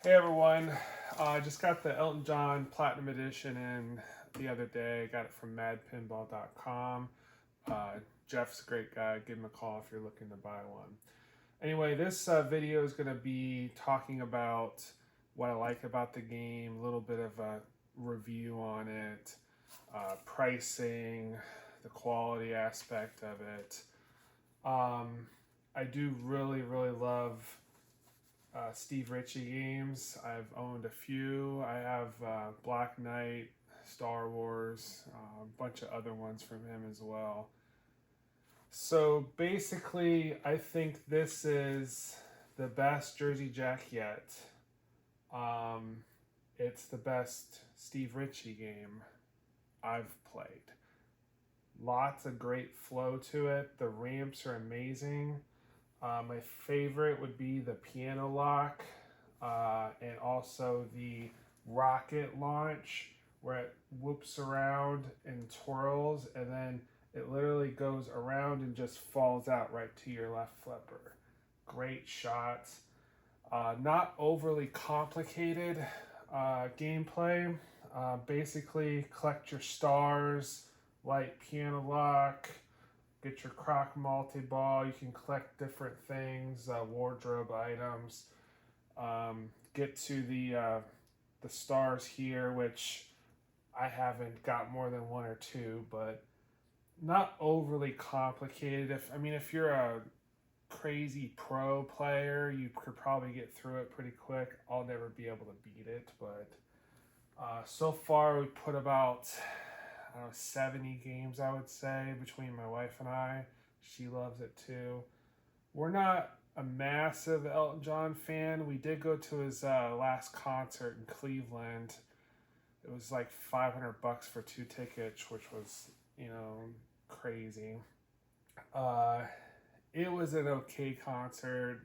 Hey everyone, I just got the Elton John Platinum Edition in the other day. I got it from madpinball.com. Uh, Jeff's a great guy. Give him a call if you're looking to buy one. Anyway, this video is going to be talking about what I like about the game, a little bit of a review on it, pricing, the quality aspect of it. I do really love Steve Ritchie games. I've owned a few. I have Black Knight, Star Wars, a bunch of other ones from him as well. So basically, I think this is the best Jersey Jack yet. Um, it's the best Steve Ritchie game I've played. Lots of great flow to it. The ramps are amazing. My favorite would be the piano lock and also the rocket launch where it whoops around and twirls and then it literally goes around and just falls out right to your left flipper. Great shots. Not overly complicated gameplay. Basically, collect your stars, light piano lock, get your croc multi-ball. You can collect different things, wardrobe items. Get to the stars here, which I haven't got more than one or two, but not overly complicated. If you're a crazy pro player, you could probably get through it pretty quick. I'll never be able to beat it, but so far we put about 70 games, I would say, between my wife and I. She loves it too. We're not a massive Elton John fan. We did go to his last concert in Cleveland. It was like $500 for 2 tickets, which was, crazy. Uh, it was an okay concert.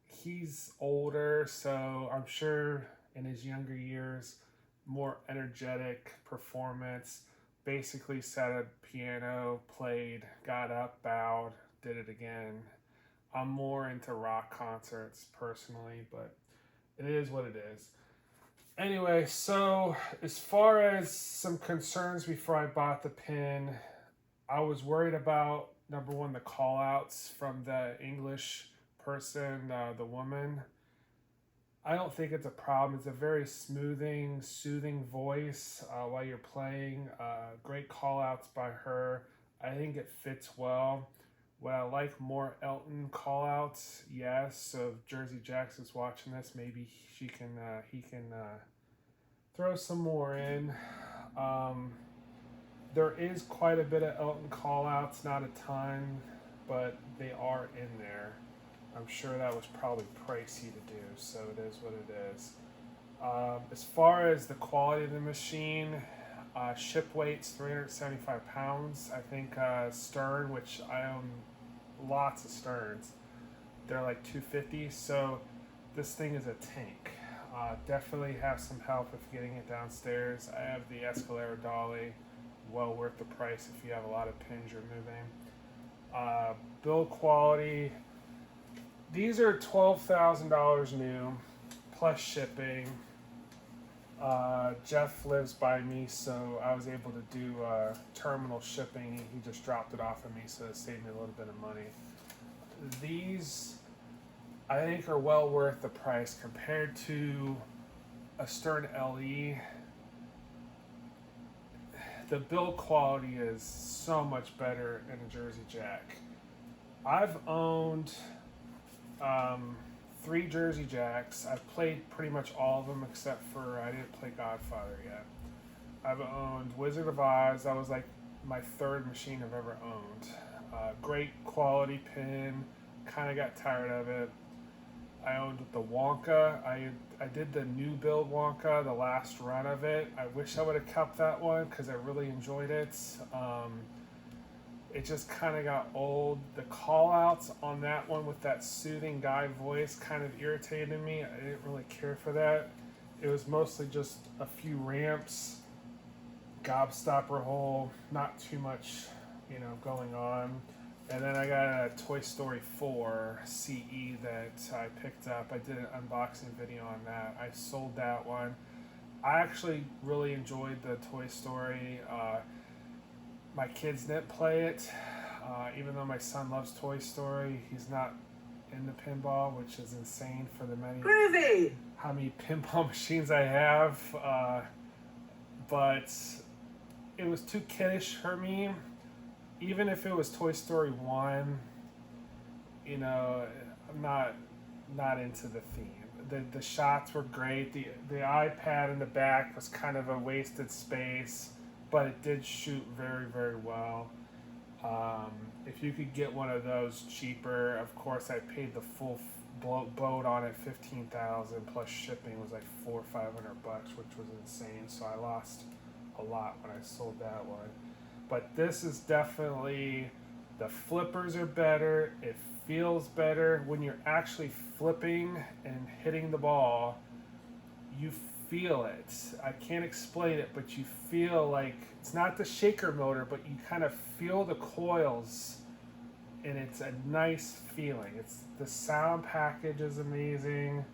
He's older, so I'm sure in his younger years, more energetic performance. Basically, sat at piano, played, got up, bowed, did it again. I'm more into rock concerts personally, but it is what it is. Anyway, so as far as some concerns before I bought the pin, I was worried about number one, the call outs from the English person, the woman. I don't think it's a problem. It's a very soothing voice while you're playing. Great call outs by her. I think it fits well. Would I like more Elton call outs? Yes. So if Jersey Jax is watching this, maybe he can throw some more in. Um, there is quite a bit of Elton call outs, not a ton, but they are in there. I'm sure that was probably pricey to do, so it is what it is. As far as the quality of the machine, ship weight's 375 pounds. I think stern, which I own lots of sterns, they're like 250. So this thing is a tank. Definitely have some help with getting it downstairs. I have the Escalera dolly, well worth the price if you have a lot of pins you're moving. Build quality. These are $12,000 new, plus shipping. Jeff lives by me, so I was able to do terminal shipping. He just dropped it off of me, so it saved me a little bit of money. These, I think, are well worth the price compared to a Stern LE. The build quality is so much better in a Jersey Jack. I've owned 3 Jersey Jacks. I've played pretty much all of them except for I didn't play Godfather yet. I've owned Wizard of Oz. That was like my 3rd machine I've ever owned. Great quality pin. Kind of got tired of it. I owned the Wonka. I did the new build Wonka, the last run of it. I wish I would have kept that one because I really enjoyed it. It just kind of got old. The call outs on that one with that soothing guy voice kind of irritated me. I didn't really care for that. It was mostly just a few ramps, gobstopper hole, not too much, going on. And then I got a Toy Story 4 CE that I picked up. I did an unboxing video on that. I sold that one. I actually really enjoyed the Toy Story. My kids didn't play it, even though my son loves Toy Story. He's not into pinball, which is insane for the how many pinball machines I have. But it was too kiddish for me. Even if it was Toy Story 1, you know, I'm not into the theme. The shots were great. The iPad in the back was kind of a wasted space, but it did shoot very, very well. If you could get one of those cheaper, of course I paid the full boat on it, $15,000 plus shipping was like $400 or $500, which was insane. So I lost a lot when I sold that one. But this is definitely, the flippers are better. It feels better when you're actually flipping and hitting the ball. You feel it. I can't explain it, but you feel like it's not the shaker motor, but you kind of feel the coils, and it's a nice feeling. It's the sound package is amazing.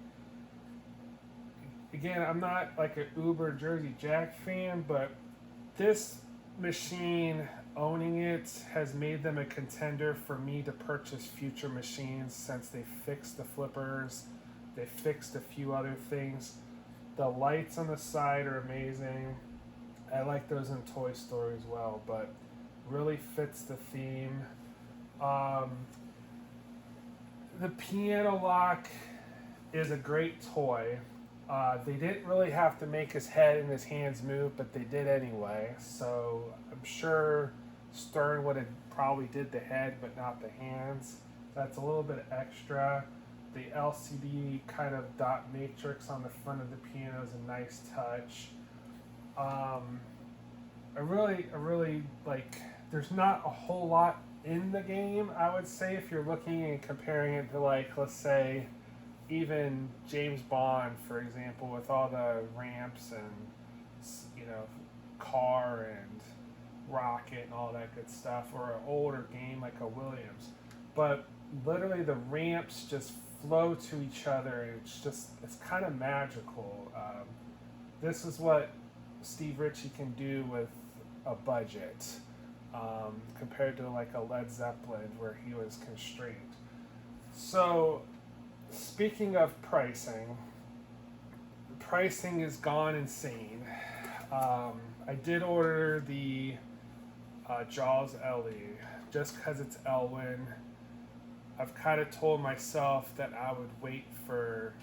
Again, I'm not like an uber Jersey Jack fan, but this machine, owning it, has made them a contender for me to purchase future machines since they fixed the flippers. They fixed a few other things. The lights on the side are amazing. I like those in Toy Story as well, but really fits the theme. The piano lock is a great toy. They didn't really have to make his head and his hands move, but they did anyway. So I'm sure Stern would have probably did the head, but not the hands. That's a little bit extra. The LCD kind of dot matrix on the front of the piano is a nice touch. I really like, there's not a whole lot in the game, I would say, if you're looking and comparing it to, like, let's say, even James Bond, for example, with all the ramps and, you know, car and rocket and all that good stuff, or an older game like a Williams. But literally the ramps just flow to each other, and it's kind of magical. This is what Steve Ritchie can do with a budget, compared to like a Led Zeppelin where he was constrained. So, speaking of pricing has gone insane. I did order the Jaws LE just because it's Elwin. I've kind of told myself that I would wait for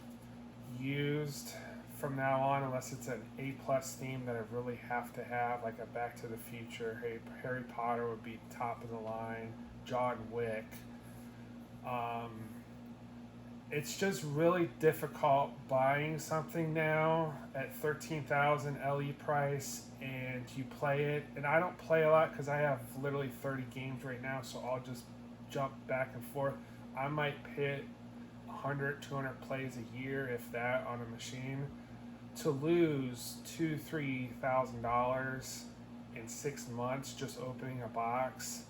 used from now on, unless it's an A+ theme that I really have to have, like a Back to the Future. Harry Potter would be top of the line. John Wick. It's just really difficult buying something now at $13,000 LE price, and you play it. And I don't play a lot because I have literally 30 games right now, so I'll just jump back and forth. I might hit 100, 200 plays a year, if that, on a machine. To lose $2,000-$3,000 in 6 months just opening a box,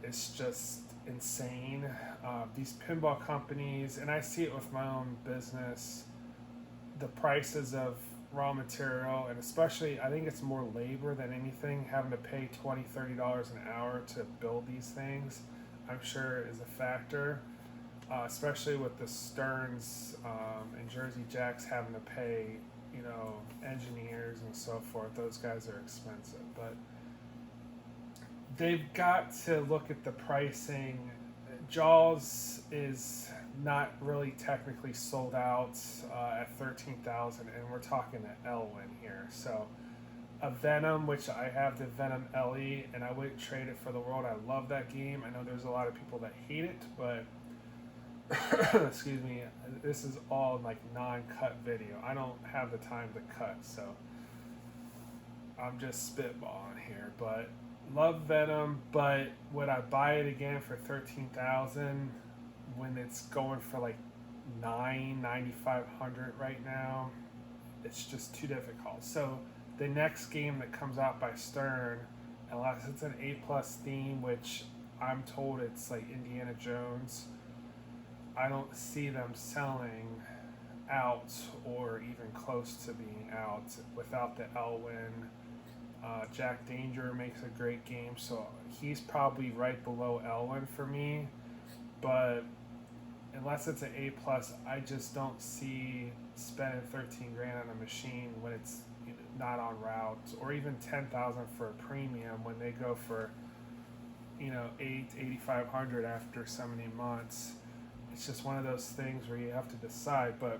it's just insane. These pinball companies, and I see it with my own business, the prices of raw material, and especially I think it's more labor than anything, having to pay $20, $30 an hour to build these things, I'm sure is a factor, especially with the Sterns and Jersey Jacks having to pay, you know, engineers and so forth. Those guys are expensive, but they've got to look at the pricing. Jaws is not really technically sold out at $13,000, and we're talking an Elwin here. So a Venom, which I have the Venom LE, and I wouldn't trade it for the world. I love that game. I know there's a lot of people that hate it, but excuse me, this is all like non-cut video. I don't have the time to cut, so I'm just spitballing here. But love Venom, but would I buy it again for $13,000 when it's going for like $9,500 right now? It's just too difficult. So the next game that comes out by Stern, unless it's an A+ theme, which I'm told it's like Indiana Jones. I don't see them selling out or even close to being out without the Elwin. Jack Danger makes a great game, so he's probably right below Elwin for me. But unless it's an A plus, I just don't see spending 13 grand on a machine when it's not on routes, or even 10,000 for a premium when they go for 8,500 after so many months. It's just one of those things where you have to decide. But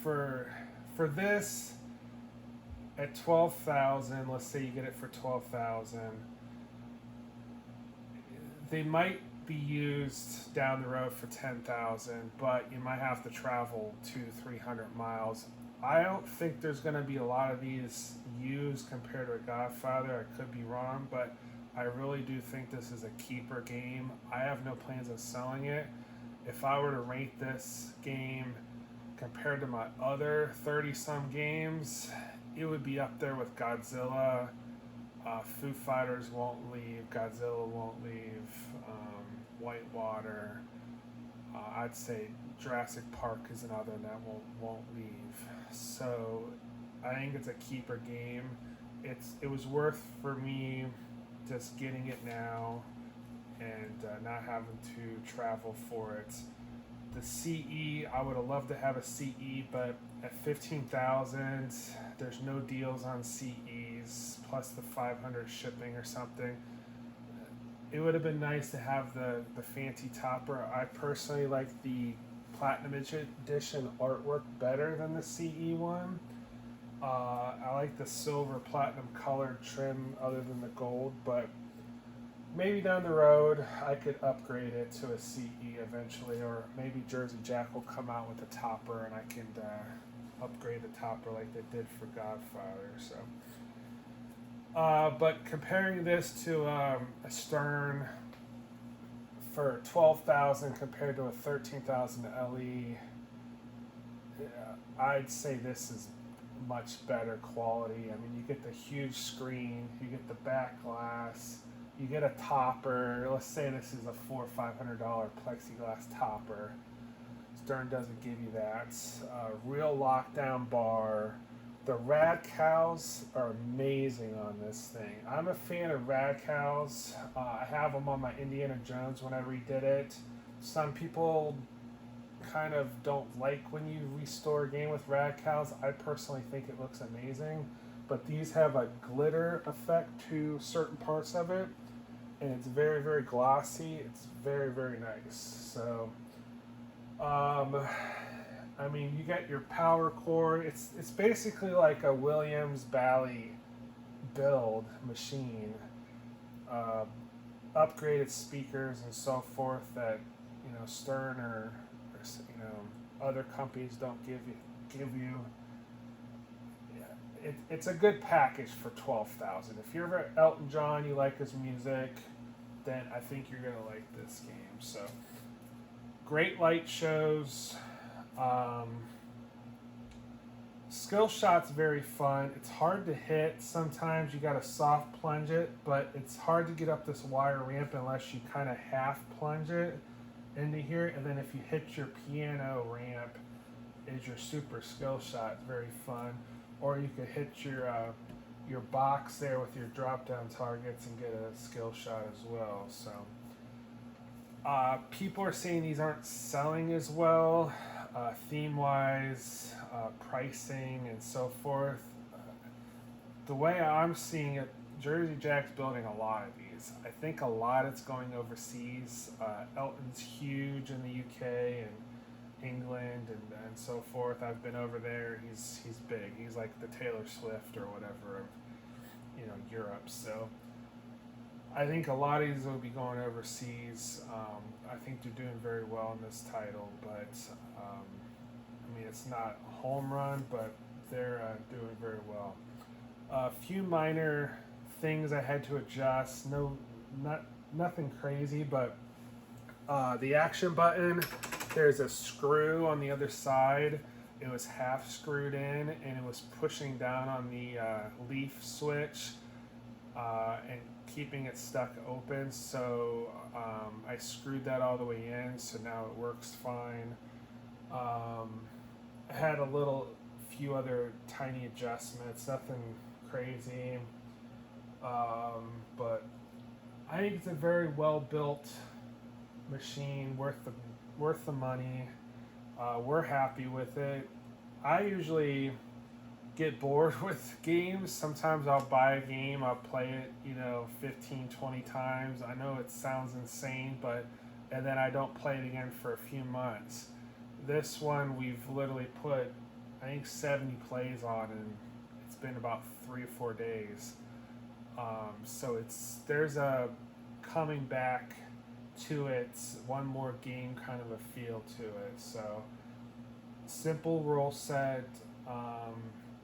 for this at 12,000, let's say you get it for 12,000, they might be used down the road for 10,000, but you might have to travel 200-300 miles. I don't think there's going to be a lot of these used compared to a Godfather. I could be wrong, but I really do think this is a keeper game. I have no plans of selling it. If I were to rate this game compared to my other 30-some games, it would be up there with Godzilla. Foo Fighters won't leave. Godzilla won't leave. Whitewater. I'd say Jurassic Park is another that won't leave. So I think it's a keeper game. It was worth for me just getting it now and not having to travel for it. The CE, I would have loved to have a CE, but at 15,000, there's no deals on CEs plus the 500 shipping or something. It would have been nice to have the fancy topper. I personally like the Platinum Edition artwork better than the CE one. I like the silver platinum colored trim other than the gold, but maybe down the road I could upgrade it to a CE eventually, or maybe Jersey Jack will come out with a topper and I can upgrade the topper like they did for Godfather. So, but comparing this to a Stern for 12,000 compared to a 13,000 LE, yeah, I'd say this is much better quality. I mean, you get the huge screen, you get the back glass, you get a topper. Let's say this is a $400 or $500 plexiglass topper. Stern doesn't give you that. Real lockdown bar. The rad cows are amazing on this thing. I'm a fan of rad cows. I have them on my Indiana Jones when I redid it. Some people kind of don't like when you restore a game with rad cows. I personally think it looks amazing, but these have a glitter effect to certain parts of it, and it's very, very glossy. It's very, very nice. So, I mean, you get your power cord. It's basically like a Williams Bally build machine. Upgraded speakers and so forth that Stern or other companies don't give you. Yeah, it's a good package for 12,000. If you're ever Elton John, you like his music, then I think you're gonna like this game. So, great light shows. Skill shot's very fun. It's hard to hit. Sometimes you gotta soft plunge it, but it's hard to get up this wire ramp unless you kind of half plunge it into here. And then if you hit your piano ramp, is your super skill shot. It's very fun. Or you could hit your box there with your drop down targets and get a skill shot as well. So people are saying these aren't selling as well. Theme-wise, pricing, and so forth. The way I'm seeing it, Jersey Jack's building a lot of these. I think a lot it's going overseas. Elton's huge in the UK and England and so forth. I've been over there. He's big. He's like the Taylor Swift or whatever of Europe. So I think a lot of these will be going overseas. I think they're doing very well in this title, but I mean, it's not a home run, but they're doing very well. A few minor things I had to adjust. Nothing crazy, but the action button, there's a screw on the other side. It was half screwed in, and it was pushing down on the leaf switch. and keeping it stuck open. So I screwed that all the way in, so now it works fine. I had a few other tiny adjustments, nothing crazy, but I think it's a very well built machine, worth the money. We're happy with it. I usually get bored with games. Sometimes I'll buy a game, I'll play it, 15, 20 times. I know it sounds insane, and then I don't play it again for a few months. This one we've literally put, I think, 70 plays on, and it's been about 3 or 4 days. So there's a coming back to it, one more game kind of a feel to it. So simple rule set,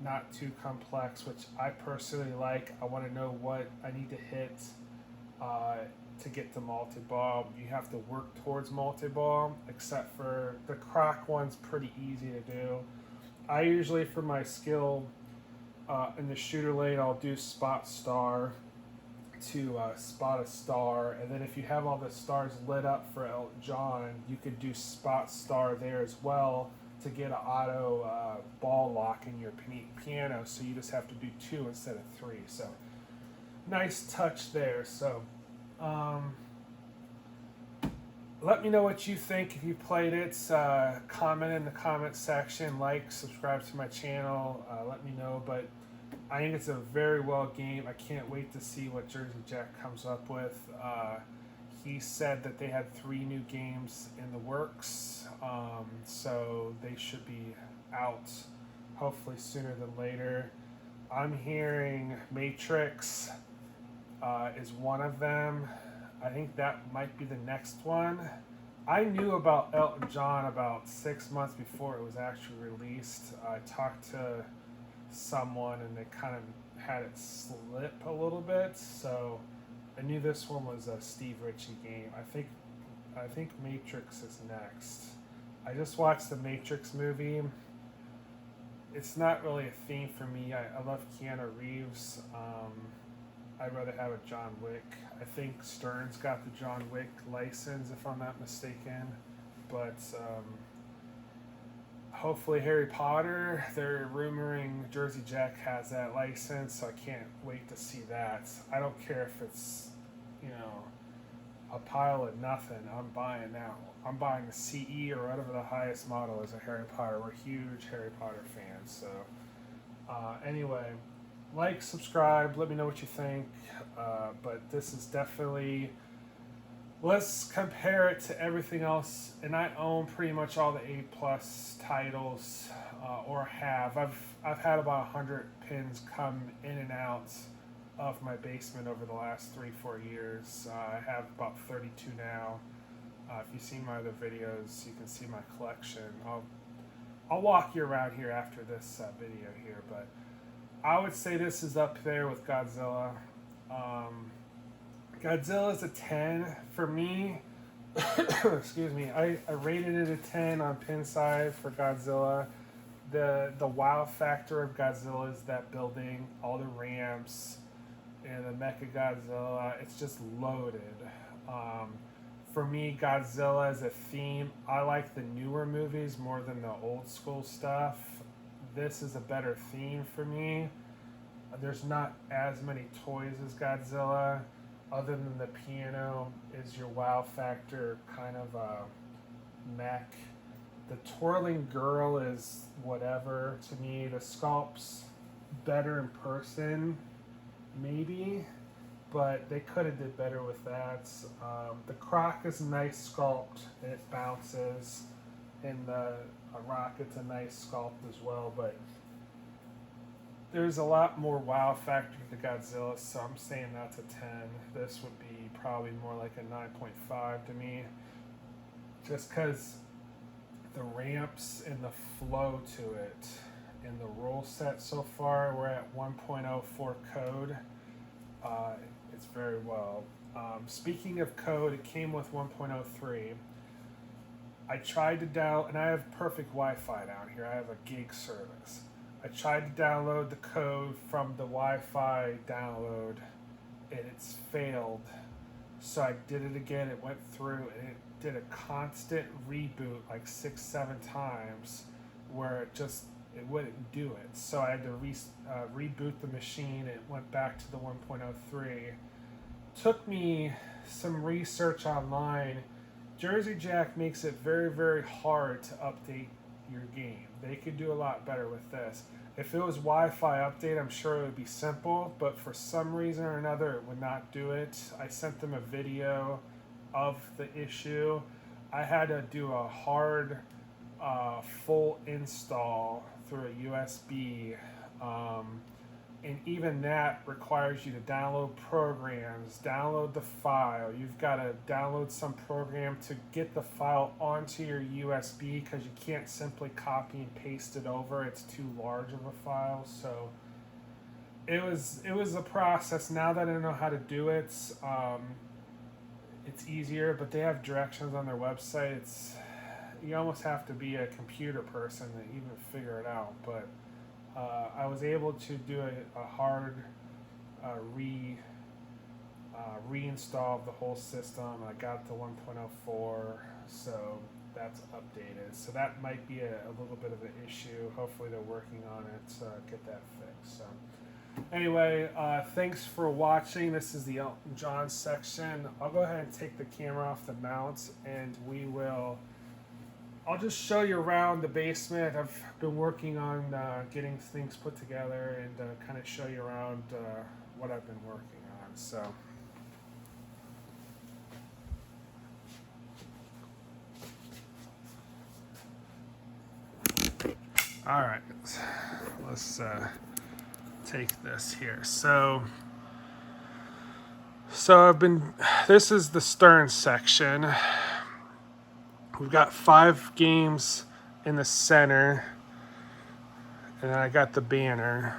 not too complex, which I personally like. I want to know what I need to hit to get to multi-ball. You have to work towards multi-ball, except for the croc one's pretty easy to do. I usually, for my skill in the shooter lane, I'll do spot star to spot a star, and then if you have all the stars lit up for Elton John, you could do spot star there as well to get an auto ball lock in your piano, so you just have to do 2 instead of 3. So nice touch there. So let me know what you think if you played it. Comment in the comment section, subscribe to my channel, let me know. But I think it's a very well game. I can't wait to see what Jersey Jack comes up with. He said that they had 3 new games in the works, so they should be out hopefully sooner than later. I'm hearing Matrix is one of them. I think that might be the next one. I knew about Elton John about 6 months before it was actually released. I talked to someone and they kind of had it slip a little bit, so I knew this one was a Steve Ritchie game. I think Matrix is next. I just watched the Matrix movie. It's not really a theme for me. I love Keanu Reeves. I'd rather have a John Wick. I think Stern's got the John Wick license, if I'm not mistaken. But hopefully Harry Potter, they're rumoring Jersey Jack has that license, so I can't wait to see that. I don't care if it's, a pile of nothing. I'm buying now. I'm buying the CE or whatever the highest model is of Harry Potter. We're huge Harry Potter fans. So anyway, subscribe, let me know what you think. But this is definitely, let's compare it to everything else. And I own pretty much all the A+ titles, or have. I've had about 100 pins come in and out of my basement over the last 3-4 years. I have about 32 now. If you've seen my other videos, you can see my collection. I'll walk you around here after this video here, but I would say this is up there with Godzilla. Godzilla's a 10 for me. Excuse me. I rated it a 10 on Pinside for Godzilla. The wow factor of Godzilla is that building, all the ramps, and the Mecha Godzilla. It's just loaded. For me, Godzilla as a theme, I like the newer movies more than the old school stuff. This is a better theme for me. There's not as many toys as Godzilla, other than the piano is your wow factor kind of mech. The twirling girl is whatever to me. The sculpt's better in person, maybe, but they could have did better with that. The croc is a nice sculpt and it bounces, and the rocket's a nice sculpt as well, but there's a lot more wow factor to Godzilla, so I'm saying that's a 10. This would be probably more like a 9.5 to me, just because the ramps and the flow to it in the rule set so far, we're at 1.04 code. It's very well. Speaking of code, it came with 1.03. I tried to download, and I have perfect Wi-Fi down here. I have a gig service. I tried to download the code from the Wi-Fi download and it's failed. So I did it again. It went through and it did a constant reboot like 6, 7 times, where it wouldn't do it. So I had to reboot the machine. It went back to the 1.03. Took me some research online. Jersey Jack makes it very, very hard to update your game. They could do a lot better with this. If it was Wi-Fi update, I'm sure it would be simple, but for some reason or another, it would not do it. I sent them a video of the issue. I had to do a hard full install through a USB, and even that requires you to download programs, download the file. You've got to download some program to get the file onto your USB, because you can't simply copy and paste it over. It's too large of a file. So it was a process. Now that I know how to do it, it's easier. But they have directions on their website. You almost have to be a computer person to even figure it out. But I was able to do a hard reinstall of the whole system. I got the 1.04, so that's updated. So that might be a little bit of an issue. Hopefully they're working on it to get that fixed. So anyway, thanks for watching. This is the Elton John section. I'll go ahead and take the camera off the mount, and I'll just show you around the basement. I've been working on getting things put together, and kind of show you around what I've been working on. So, all right, let's take this here. So this is the stern section. We've got 5 games in the center, and then I got the banner.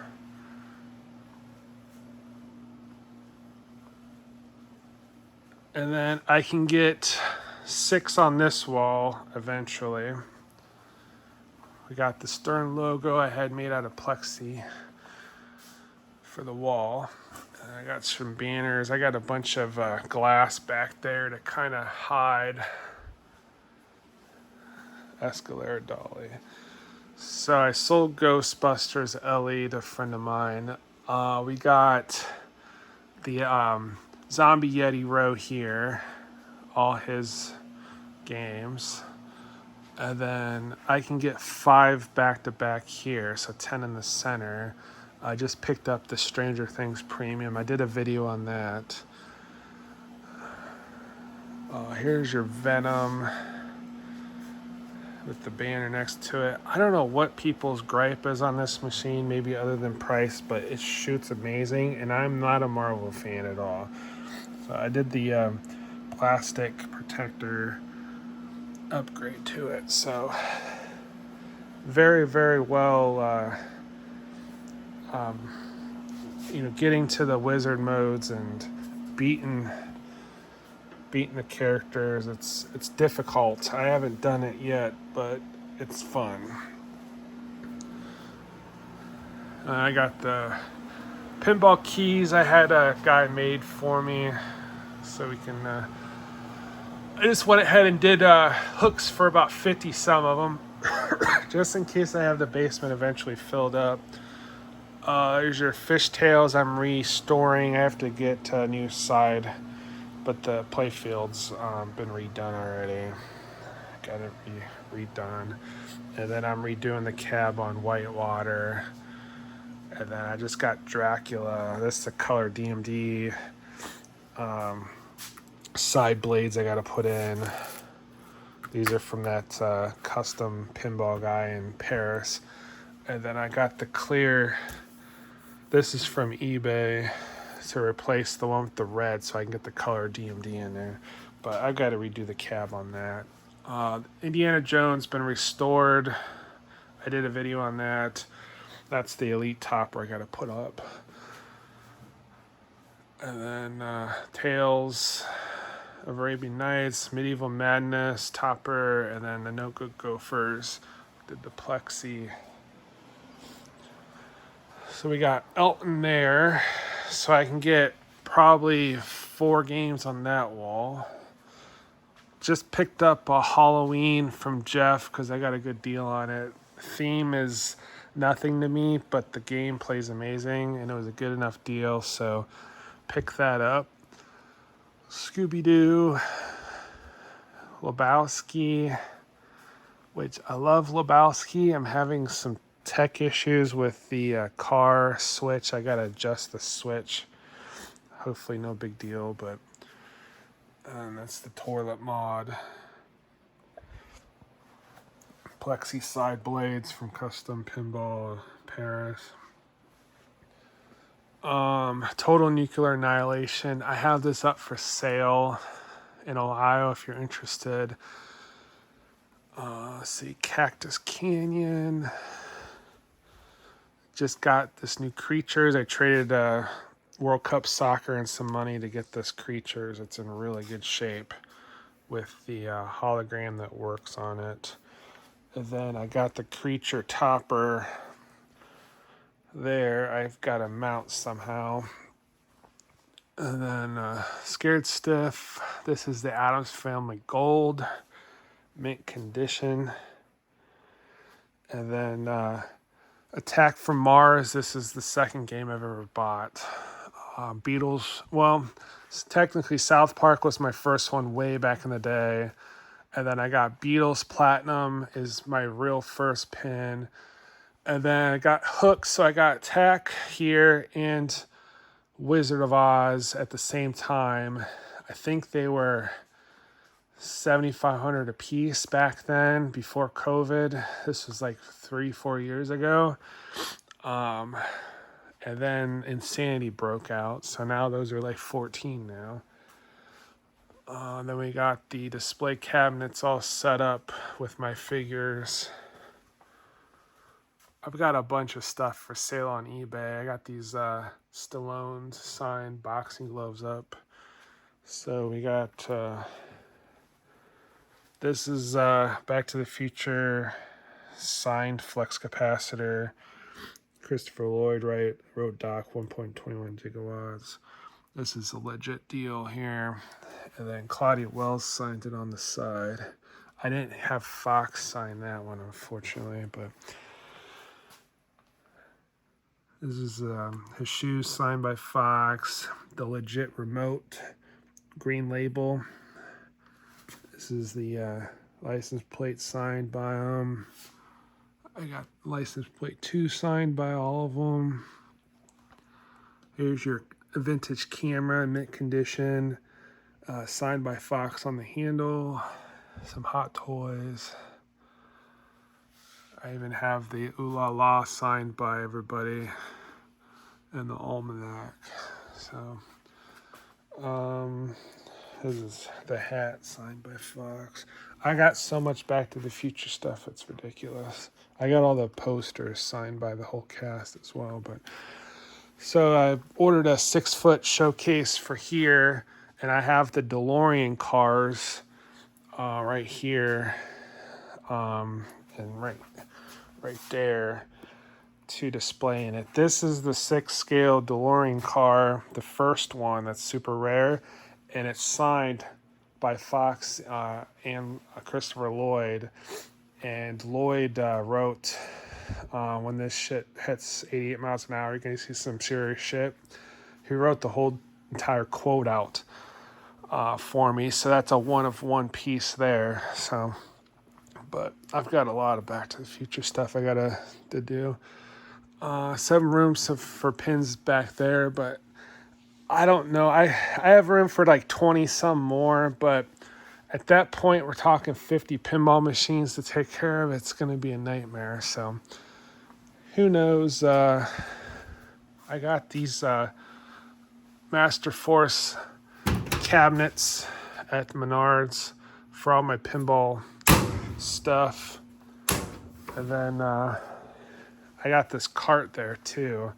And then I can get 6 on this wall eventually. We got the Stern logo I had made out of plexi for the wall. And I got some banners. I got a bunch of glass back there to kind of hide Escalera Dolly. So I sold Ghostbusters LE to a friend of mine. We got the Zombie Yeti row here, all his games. And then I can get 5 back to back here, so 10 in the center. I just picked up the Stranger Things Premium. I did a video on that. Here's your Venom with the banner next to it. I don't know what people's gripe is on this machine, maybe other than price, but it shoots amazing, and I'm not a Marvel fan at all. So I did the plastic protector upgrade to it. So very, very well, getting to the wizard modes and beating the characters. It's difficult. I haven't done it yet, but it's fun. I got the pinball keys I had a guy made for me, so we can I just went ahead and did hooks for about 50 some of them just in case I have the basement eventually filled up. There's your fishtails I'm restoring. I have to get a new side, but the playfield's been redone already. Got it redone. And then I'm redoing the cab on Whitewater. And then I just got Dracula. This is the color DMD. Side blades I got to put in. These are from that custom pinball guy in Paris. And then I got the clear. This is from eBay to replace the one with the red, so I can get the color DMD in there. But I've got to redo the cab on that. Indiana Jones been restored. I did a video on that. That's the Elite topper I got to put up. And then Tales of Arabian Nights, Medieval Madness topper, and then the No Good Gophers. Did the plexi. So we got Elton there, so I can get probably 4 games on that wall. Just picked up a Halloween from Jeff because I got a good deal on it. Theme is nothing to me, but the game plays amazing, and it was a good enough deal, so pick that up. Scooby-Doo, Lebowski, which I love Lebowski. I'm having some tech issues with the car switch. I gotta adjust the switch. Hopefully no big deal, but that's the toilet mod. Plexi side blades from Custom Pinball Paris. Total Nuclear Annihilation. I have this up for sale in Ohio if you're interested. Let's see, Cactus Canyon. Just got this new Creatures. I traded World Cup Soccer and some money to get this Creatures. It's in really good shape with the hologram that works on it. And then I got the Creature topper there. I've got to mount somehow. And then Scared Stiff. This is the Addams Family Gold. Mint condition. And then Attack from Mars. This is the second game I've ever bought. Beatles. Well, technically South Park was my first one way back in the day. And then I got Beatles Platinum is my real first pin. And then I got Hook, so I got Attack here and Wizard of Oz at the same time. I think they were $7,500 a piece back then before COVID. This was like 3-4 years ago. And then Insanity broke out, so now those are like 14 now. Then we got the display cabinets all set up with my figures. I've got a bunch of stuff for sale on eBay. I got these Stallone signed boxing gloves up. So we got, this is Back to the Future signed flex capacitor. Christopher Lloyd, right? Road dock, 1.21 gigawatts. This is a legit deal here. And then Claudia Wells signed it on the side. I didn't have Fox sign that one, unfortunately, but this is his shoes signed by Fox. The legit remote, green label. This is the license plate signed by him. I got license plate 2 signed by all of them. Here's your vintage camera, mint condition, signed by Fox on the handle. Some Hot Toys. I even have the Ooh La La signed by everybody and the Almanac. So, this is the hat signed by Fox. I got so much Back to the Future stuff, it's ridiculous. I got all the posters signed by the whole cast as well. But so I ordered a 6-foot showcase for here, and I have the DeLorean cars right here, and right there to display in it. This is the 6-scale DeLorean car, the first one that's super rare, and it's signed by Fox and Christopher Lloyd. And Lloyd wrote, when this shit hits 88 miles an hour, you're going to see some serious shit. He wrote the whole entire quote out for me. So that's a one-of-one piece there. So, but I've got a lot of Back to the Future stuff I got to do. 7 rooms for pins back there, but I don't know. I have room for like 20 some more, but at that point, we're talking 50 pinball machines to take care of. It's going to be a nightmare. So, who knows? I got these Master Force cabinets at Menards for all my pinball stuff. And then I got this cart there too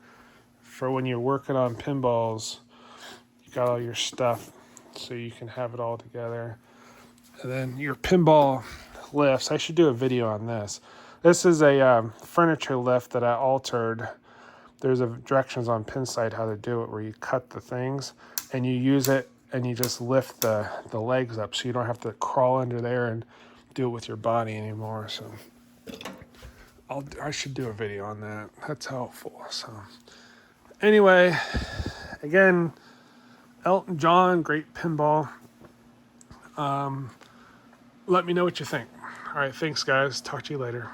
for when you're working on pinballs. You got all your stuff so you can have it all together. And then your pinball lifts. I should do a video on this. This is a furniture lift that I altered. There's directions on Pinside how to do it, where you cut the things. and you use it and you just lift the legs up so you don't have to crawl under there and do it with your body anymore. So I should do a video on that. That's helpful. So anyway, again, Elton John, great pinball. Let me know what you think. All right, thanks guys. Talk to you later.